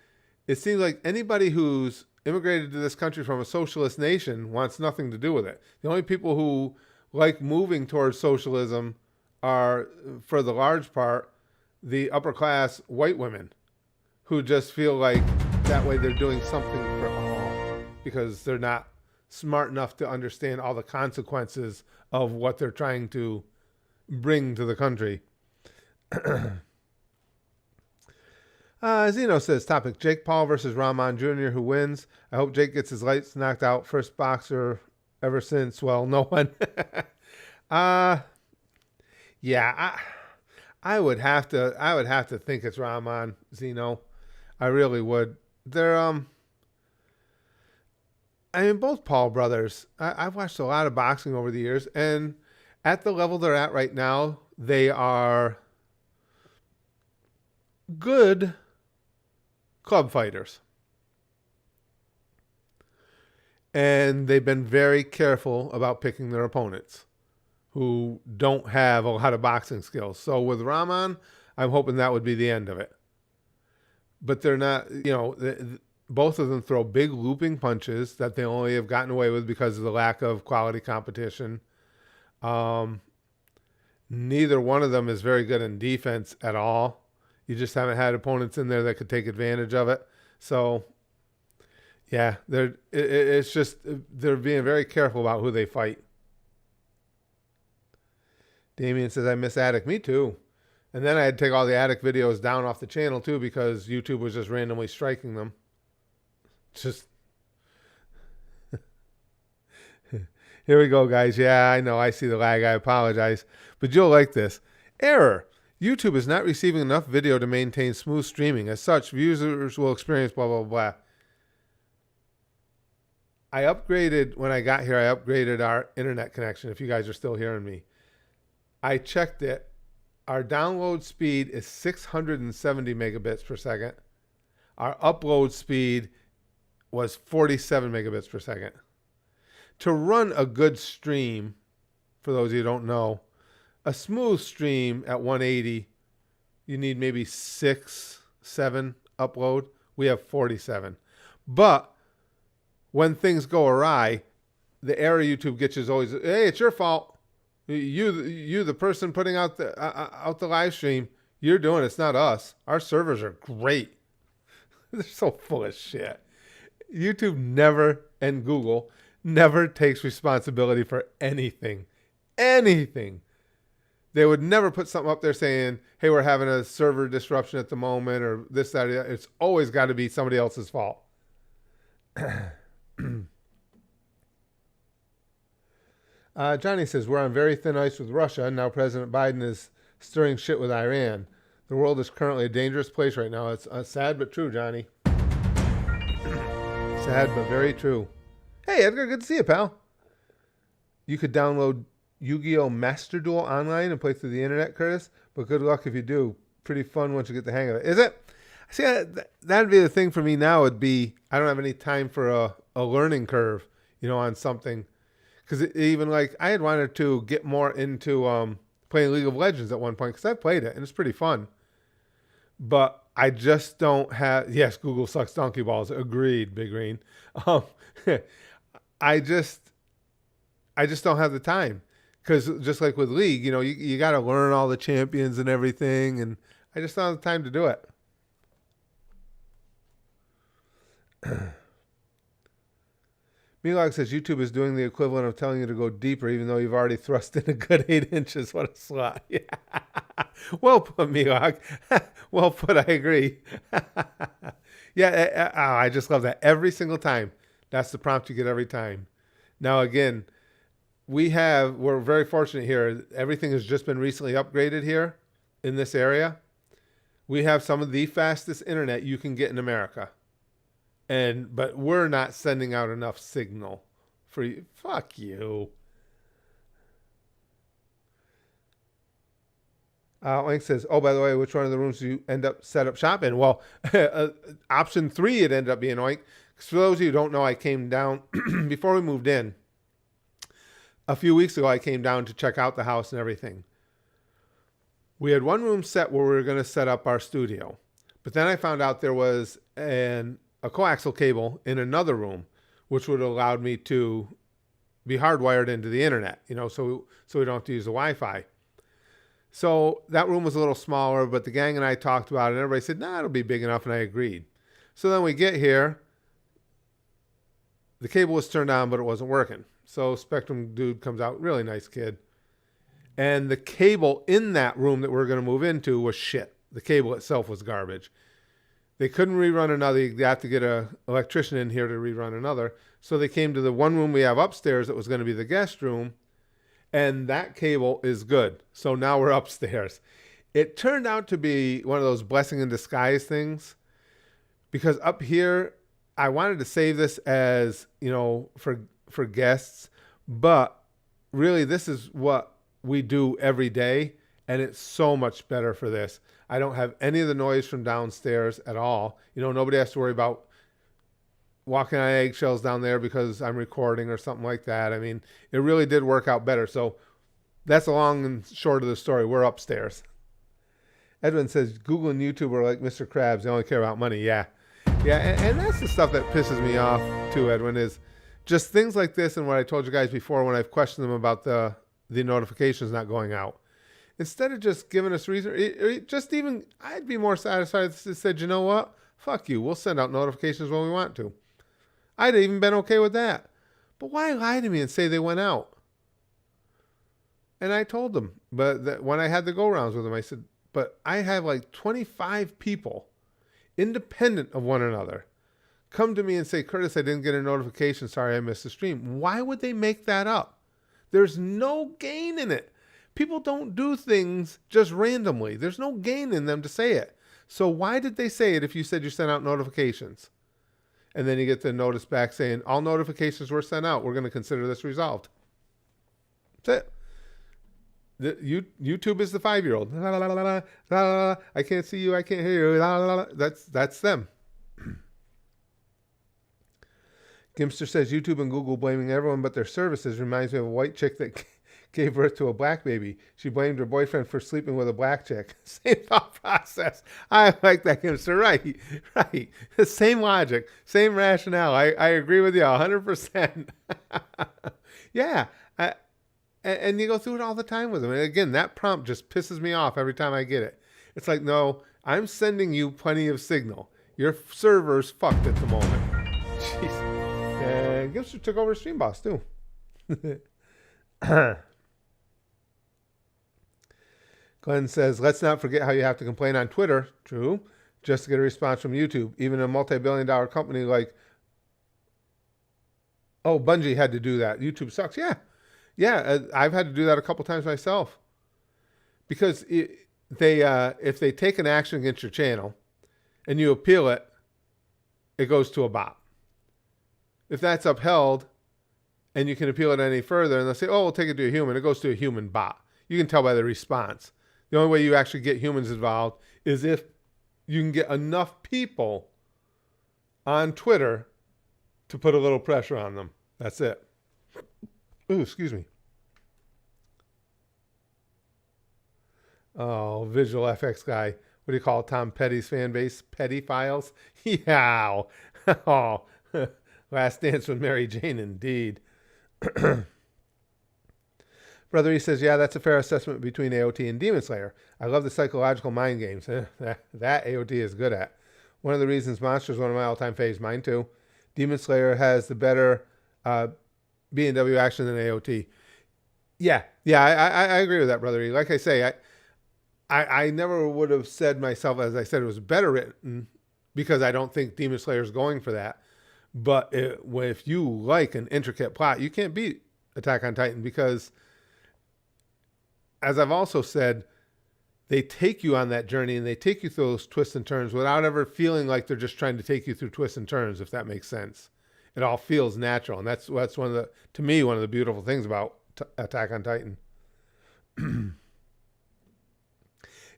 it seems like anybody who's immigrated to this country from a socialist nation wants nothing to do with it. The only people who like moving towards socialism are, for the large part, the upper class white women who just feel like that way they're doing something for all because they're not smart enough to understand all the consequences of what they're trying to bring to the country. Zeno says, topic, Jake Paul versus Rahman Jr., who wins? I hope Jake gets his lights knocked out. First boxer ever since, well, no one. Yeah, I would have to think it's Rahman, Zeno. I really would. They're, I mean, both Paul brothers, I've watched a lot of boxing over the years, and at the level they're at right now, they are good club fighters. And they've been very careful about picking their opponents who don't have a lot of boxing skills. So with Rahman, I'm hoping that would be the end of it. But they're not, both of them throw big looping punches that they only have gotten away with because of the lack of quality competition. Neither one of them is very good in defense at all. You just haven't had opponents in there that could take advantage of it. So, yeah, it's just they're being very careful about who they fight. Damien says, I miss Attic. Me too. And then I had to take all the Attic videos down off the channel too because YouTube was just randomly striking them. Just here we go, guys. Yeah, I know. I see the lag. I apologize. But you'll like this. Error. YouTube is not receiving enough video to maintain smooth streaming. As such, users will experience blah, blah, blah. When I got here, I upgraded our internet connection, if you guys are still hearing me. I checked it. Our download speed is 670 megabits per second. Our upload speed was 47 megabits per second. To run a good stream, for those of you who don't know, a smooth stream at 180, you need maybe 6, 7 upload. We have 47. But when things go awry, the error YouTube gets is always, hey, it's your fault. You, the person putting out the live stream, you're doing it. It's not us. Our servers are great. They're so full of shit. YouTube never, and Google never takes responsibility for anything. Anything. They would never put something up there saying, hey, we're having a server disruption at the moment or this, that, or that. It's always got to be somebody else's fault. Johnny says, we're on very thin ice with Russia, and now President Biden is stirring shit with Iran. The world is currently a dangerous place right now. It's sad but true, Johnny. Sad but very true. Hey, Edgar, good to see you, pal. You could download Yu-Gi-Oh! Master Duel online and play through the internet, Curtis, but good luck if you do. Pretty fun once you get the hang of it. Is it? See, that'd be the thing for me now would be I don't have any time for a learning curve, on something. Because even like I had wanted to get more into playing League of Legends at one point because I've played it and it's pretty fun. But I just don't have. Yes, Google sucks donkey balls. Agreed, Big Green. I just don't have the time because just like with League, you got to learn all the champions and everything, and I just don't have the time to do it. Milog says YouTube is doing the equivalent of telling you to go deeper, even though you've already thrust in a good 8 inches. What a slut. Yeah. Well put, Milog. Well put, I agree. Yeah, I just love that. Every single time. That's the prompt you get every time. Now, again, we're very fortunate here. Everything has just been recently upgraded here in this area. We have some of the fastest internet you can get in America. But we're not sending out enough signal for you. Fuck you. Oink says, oh, by the way, which one of the rooms do you end up set up shop in? Well, option 3, it ended up being Oink. For those of you who don't know, I came down before we moved in. A few weeks ago, I came down to check out the house and everything. We had one room set where we were going to set up our studio. But then I found out there was a coaxial cable in another room, which would have allowed me to be hardwired into the internet, so we don't have to use the Wi-Fi. So that room was a little smaller, but the gang and I talked about it, and everybody said, nah, it'll be big enough, and I agreed. So then we get here. The cable was turned on, but it wasn't working. So Spectrum dude comes out, really nice kid. And the cable in that room that we were going to move into was shit. The cable itself was garbage. They couldn't rerun another. They have to get an electrician in here to rerun another. So they came to the one room we have upstairs that was going to be the guest room. And that cable is good. So now we're upstairs. It turned out to be one of those blessing in disguise things. Because up here, I wanted to save this as, for guests. But really, this is what we do every day. And it's so much better for this. I don't have any of the noise from downstairs at all. Nobody has to worry about walking on eggshells down there because I'm recording or something like that. I mean, it really did work out better. So that's the long and short of the story. We're upstairs. Edwin says, Google and YouTube are like Mr. Krabs. They only care about money. Yeah. Yeah, and that's the stuff that pisses me off too, Edwin, is just things like this and what I told you guys before when I've questioned them about the notifications not going out. Instead of just giving us reason, I'd be more satisfied if they said, you know what? Fuck you. We'll send out notifications when we want to. I'd have even been okay with that. But why lie to me and say they went out? And I told them, but when I had the go-rounds with them, I said, but I have like 25 people, independent of one another, come to me and say, Curtis, I didn't get a notification. Sorry, I missed the stream. Why would they make that up? There's no gain in it. People don't do things just randomly. There's no gain in them to say it. So why did they say it if you said you sent out notifications? And then you get the notice back saying, all notifications were sent out. We're going to consider this resolved. That's it. YouTube is the 5-year-old. La, la, la, la, la, la, la. I can't see you. I can't hear you. La, la, la. That's them. Gimster says YouTube and Google blaming everyone but their services reminds me of a white chick that gave birth to a black baby. She blamed her boyfriend for sleeping with a black chick. Same thought process. I like that, Gimster. Right. The same logic, same rationale. I agree with you 100%. Yeah. And you go through it all the time with them. And again, that prompt just pisses me off every time I get it. It's like, no, I'm sending you plenty of signal. Your server's fucked at the moment. Jeez. And Gimster took over Stream Boss, too. Glenn says, let's not forget how you have to complain on Twitter. True. Just to get a response from YouTube. Even a multi-billion-dollar company like, Bungie had to do that. YouTube sucks. Yeah, I've had to do that a couple times myself. Because if they take an action against your channel and you appeal it, it goes to a bot. If that's upheld and you can appeal it any further and they'll say, we'll take it to a human, it goes to a human bot. You can tell by the response. The only way you actually get humans involved is if you can get enough people on Twitter to put a little pressure on them. That's it. Ooh, excuse me. Oh, Visual FX guy. What do you call Tom Petty's fan base? Petty Files? Yeah. Oh, Last Dance with Mary Jane, indeed. Brother E says, yeah, that's a fair assessment between AOT and Demon Slayer. I love the psychological mind games. That AOT is good at. One of the reasons Monster is one of my all-time faves. Mine too. Demon Slayer has the better B&W action than AOT. Yeah, I agree with that, Brother E. Like I say, I never would have said myself, as I said, it was better written because I don't think Demon Slayer is going for that. But if you like an intricate plot, you can't beat Attack on Titan because, as I've also said, they take you on that journey and they take you through those twists and turns without ever feeling like they're just trying to take you through twists and turns, if that makes sense. It all feels natural, and that's one of the beautiful things about Attack on Titan.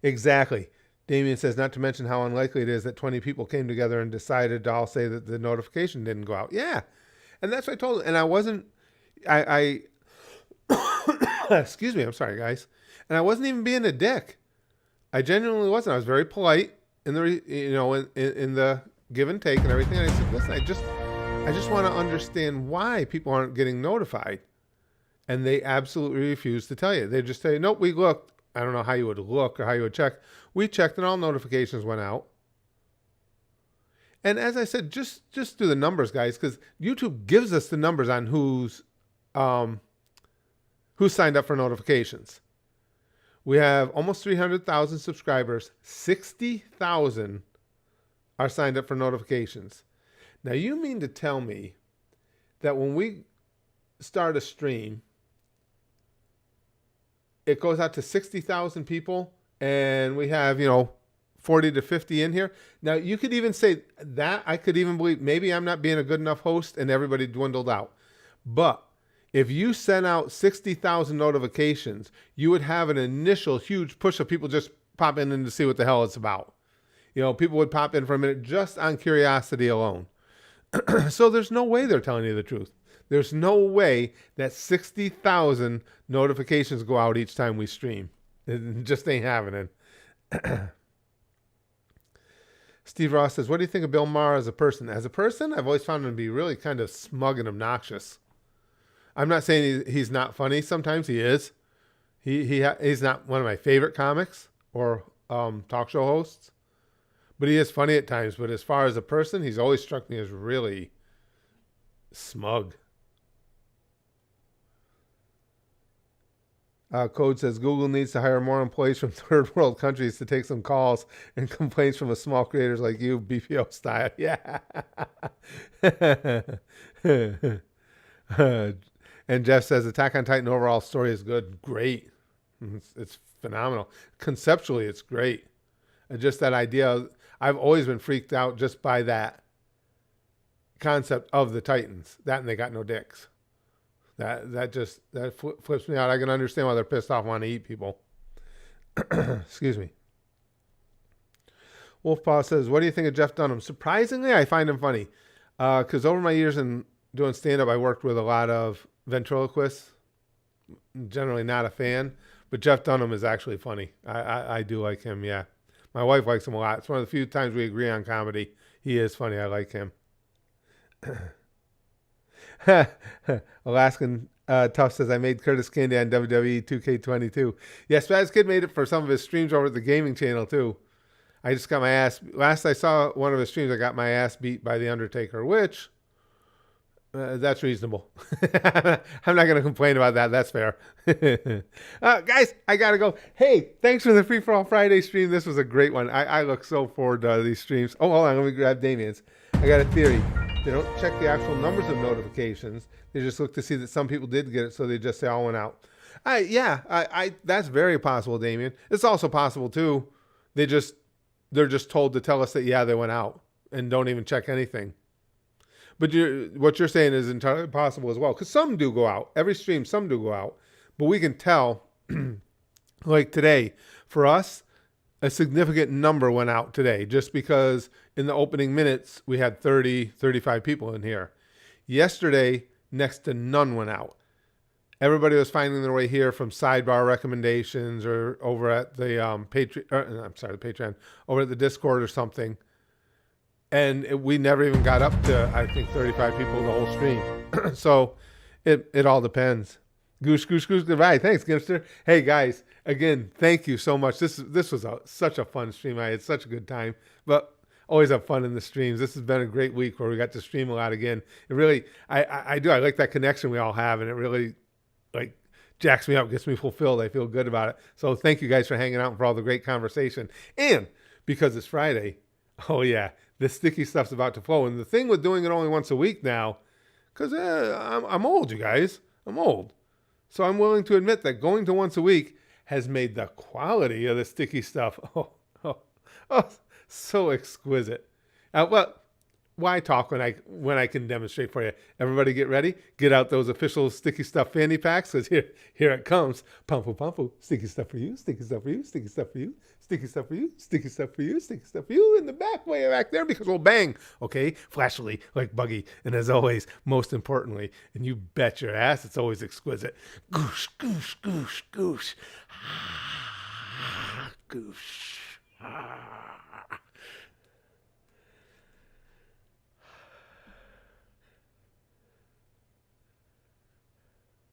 Exactly. Damien says, not to mention how unlikely it is that 20 people came together and decided to all say that the notification didn't go out. Yeah. And that's what I told them. And I wasn't, excuse me, I'm sorry, guys. And I wasn't even being a dick. I genuinely wasn't. I was very polite in the, in the give and take and everything. And I said, listen, I just want to understand why people aren't getting notified. And they absolutely refuse to tell you. They just say, nope, we looked. I don't know how you would look or how you would check. We checked and all notifications went out. And as I said, just do the numbers, guys, because YouTube gives us the numbers on who signed up for notifications. We have almost 300,000 subscribers. 60,000 are signed up for notifications. Now, you mean to tell me that when we start a stream, it goes out to 60,000 people and we have, 40 to 50 in here. Now, you could even say that I could even believe maybe I'm not being a good enough host and everybody dwindled out. But If you sent out 60,000 notifications, you would have an initial huge push of people just popping in to see what the hell it's about. People would pop in for a minute just on curiosity alone. So there's no way they're telling you the truth. There's no way that 60,000 notifications go out each time we stream. It just ain't happening. Steve Ross says, what do you think of Bill Maher as a person? As a person, I've always found him to be really kind of smug and obnoxious. I'm not saying he's not funny. Sometimes he is. He's not one of my favorite comics or talk show hosts. But he is funny at times. But as far as a person, he's always struck me as really smug. Code says Google needs to hire more employees from third world countries to take some calls and complaints from a small creators like you, BPO style. Yeah. And Jeff says Attack on Titan overall story is good. Great. It's phenomenal. Conceptually, it's great. And just that idea, I've always been freaked out just by that concept of the Titans. That and they got no dicks. That flips me out. I can understand why they're pissed off and want to eat people. Excuse me. Wolfpaw says, what do you think of Jeff Dunham? Surprisingly, I find him funny. Because over my years in doing stand-up, I worked with a lot of ventriloquists. Generally not a fan. But Jeff Dunham is actually funny. I do like him, yeah. My wife likes him a lot. It's one of the few times we agree on comedy. He is funny. I like him. Alaskan Tough says, I made Curtis Candy on WWE 2K22. Yeah, Spaz Kid made it for some of his streams over at the gaming channel, too. I just got my ass... Last I saw one of his streams, I got my ass beat by The Undertaker, which... that's reasonable. I'm not going to complain about that. That's fair. Guys, I got to go. Hey, thanks for the Free For All Friday stream. This was a great one. I look so forward to these streams. Oh, hold on. Let me grab Damien's. I got a theory. They don't check the actual numbers of notifications. They just look to see that some people did get it, so they just say all went out. That's very possible, Damien. It's also possible, too. They're just told to tell us that, yeah, they went out and don't even check anything. But what you're saying is entirely possible as well. Because some do go out. Every stream, some do go out. But we can tell, like today, for us, a significant number went out today. Just because in the opening minutes, we had 30, 35 people in here. Yesterday, next to none went out. Everybody was finding their way here from sidebar recommendations or over at the Patreon, over at the Discord or something. And we never even got up to, I think, 35 people in the whole stream. So it all depends. Goosh, goodbye. Thanks, Gimster. Hey, guys, again, thank you so much. This was such a fun stream. I had such a good time. But always have fun in the streams. This has been a great week where we got to stream a lot again. It really, I do. I like that connection we all have. And it really, like, jacks me up, gets me fulfilled. I feel good about it. So thank you guys for hanging out and for all the great conversation. And because it's Friday, oh, yeah. The sticky stuff's about to flow. And the thing with doing it only once a week now, because I'm old, you guys. I'm old. So I'm willing to admit that going to once a week has made the quality of the sticky stuff, so exquisite. Well, why talk when I can demonstrate for you? Everybody get ready. Get out those official sticky stuff fanny packs, because here it comes. Pumpo. Sticky stuff for you. Sticky stuff for you. Sticky stuff for you. Sticky stuff for you. Sticky stuff for you. Sticky stuff for you. In the back, way back there, because we'll bang. Okay? Flashily, like Buggy. And as always, most importantly, and you bet your ass, it's always exquisite. Goosh. Goosh.